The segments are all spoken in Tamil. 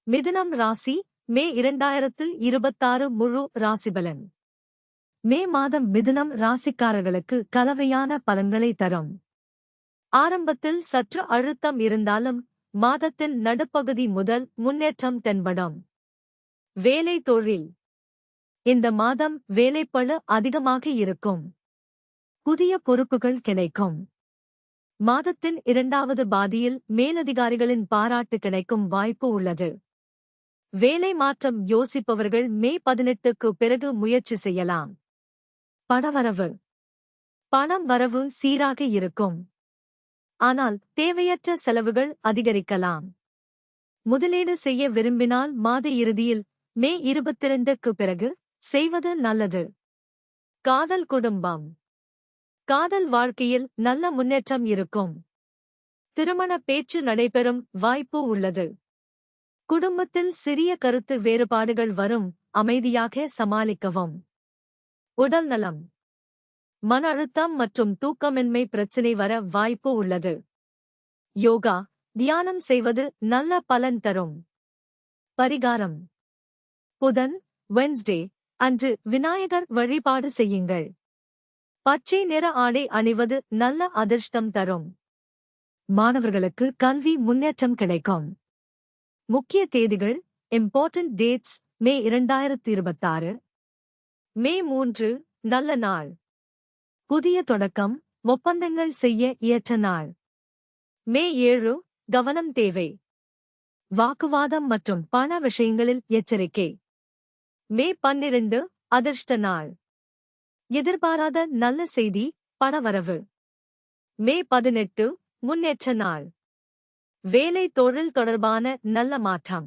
மிதுனம் ராசி மே 2026 முழு ராசிபலன். மே மாதம் மிதுனம் ராசிக்காரர்களுக்கு கலவையான பலன்களை தரும். ஆரம்பத்தில் சற்று அழுத்தம் இருந்தாலும் மாதத்தின் நடுப்பகுதி முதல் முன்னேற்றம் தென்படும். வேலை தொழில். இந்த மாதம் வேலைப்பளு அதிகமாக இருக்கும். புதிய பொறுப்புகள் கிடைக்கும். மாதத்தின் இரண்டாவது பாதியில் மேலதிகாரிகளின் பாராட்டு கிடைக்கும் வாய்ப்பு உள்ளது. வேலை மாற்றம் யோசிப்பவர்கள் மே 18க்கு பிறகு முயற்சி செய்யலாம். பணவரவு. பணம் வரவு சீராக இருக்கும். ஆனால் தேவையற்ற செலவுகள் அதிகரிக்கலாம். முதலீடு செய்ய விரும்பினால் மாத இறுதியில் மே 22க்கு பிறகு செய்வது நல்லது. காதல் குடும்பம். காதல் வாழ்க்கையில் நல்ல முன்னேற்றம் இருக்கும். திருமண பேச்சு நடைபெறும் வாய்ப்பு உள்ளது. குடும்பத்தில் சிறிய கருத்து வேறுபாடுகள் வரும், அமைதியாக சமாளிக்கவும். உடல் நலம். மன அழுத்தம் மற்றும் தூக்கமின்மை பிரச்சினை வர வாய்ப்பு உள்ளது. யோகா, தியானம் செய்வது நல்ல பலன் தரும். பரிகாரம். புதன், வென்ஸ்டே அன்று விநாயகர் வழிபாடு செய்யுங்கள். பச்சை நிற ஆடை அணிவது நல்ல அதிர்ஷ்டம் தரும். மாணவர்களுக்கு கல்வி முன்னேற்றம் கிடைக்கும். முக்கிய தேதிகள். Important dates. மே 2026. மே 3 நல்ல நாள். புதிய தொடக்கம், ஒப்பந்தங்கள் செய்ய ஏற்ற நாள். மே 7 கவனம் தேவை. வாக்குவாதம் மற்றும் பண விஷயங்களில் எச்சரிக்கை. மே 12 அதிர்ஷ்ட நாள். எதிர்பாராத நல்ல செய்தி, பணவரவு. மே 18 முன்னேற்ற நாள். வேலை தொழில் தொடர்பான நல்ல மாற்றம்.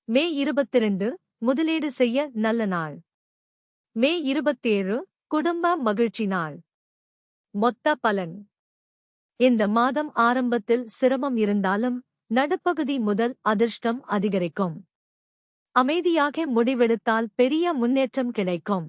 மே 22 முதலீடு செய்ய நல்ல நாள். மே 27 குடும்ப மகிழ்ச்சி நாள். மொத்த பலன். இந்த மாதம் ஆரம்பத்தில் சிரமம் இருந்தாலும் நடுப்பகுதி முதல் அதிர்ஷ்டம் அதிகரிக்கும். அமைதியாக முடிவெடுத்தால் பெரிய முன்னேற்றம் கிடைக்கும்.